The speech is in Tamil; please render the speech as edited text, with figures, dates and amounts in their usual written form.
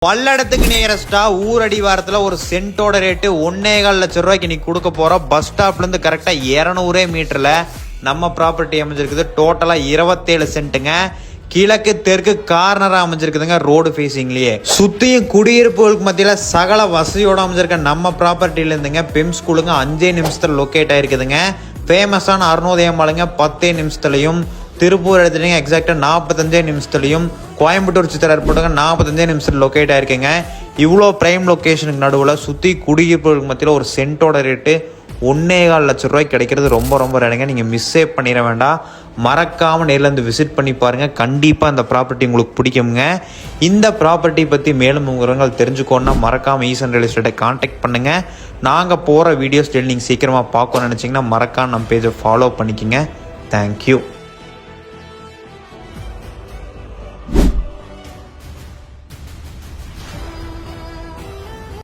பல்லடத்துக்கு நியரஸ்டா ஊரடி வாரத்தில் ஒரு சென்ட்டோட ரேட்டு 1.25 லட்சம் ரூபாய்க்கு இன்னைக்கு கொடுக்க போகிறோம். பஸ் ஸ்டாப்லேருந்து கரெக்டாக 200 மீட்டரில் நம்ம ப்ராப்பர்ட்டி அமைஞ்சிருக்குது. டோட்டலாக 27 சென்ட்டுங்க. கிழக்கு தெற்கு கார்னராக அமைஞ்சிருக்குதுங்க. ரோடு ஃபேஸிங்லேயே சுற்றியும் குடியிருப்புகளுக்கு மத்தியில் சகல வசதியோடு அமைஞ்சிருக்க நம்ம ப்ராப்பர்ட்டிலேருந்துங்க பெம் ஸ்கூலுங்க 5 நிமிஷத்தில் லொக்கேட் ஆகிருக்குதுங்க. ஃபேமஸான அருணோதயம் பாலங்க 10 நிமிஷத்துலையும், திருப்பூர் எடுத்துட்டீங்க எக்ஸாக்டாக 45 நிமிஷத்துலையும், கோயம்புத்தூர் சித்தர் ஏர்போர்ட்டுங்க 45 நிமிஷத்தில் லொக்கேட் ஆகிருக்குங்க. இவ்வளோ ப்ரைம் லொக்கேஷனுக்கு நடுவில் சுற்றி குடியிருப்புகளுக்கு மத்தியில் ஒரு சென்ட்டோட ரேட்டு 1.25 லட்சம் ரூபாய்க்கு கிடைக்கிறது ரொம்ப ரேடுங்க. நீங்கள் மிஸ்ஸே பண்ணிட வேண்டாம். மறக்காமல் நேரில் விசிட் பண்ணி பாருங்கள். கண்டிப்பாக இந்த ப்ராப்பர்ட்டி உங்களுக்கு பிடிக்குங்க. இந்த ப்ராப்பர்ட்டி பற்றி மேலும் விவரங்கள் தெரிஞ்சுக்கோன்னா மறக்காமல் ஈசன் ரியல் எஸ்டேட்டை கான்டாக்ட் பண்ணுங்கள். நாங்கள் போகிற வீடியோஸ் நீங்கள் சீக்கிரமாக பார்க்கணும்னு நினச்சிங்கன்னா மறக்காம நம்ம பேஜை ஃபாலோ பண்ணிக்கோங்க. தேங்க்யூ.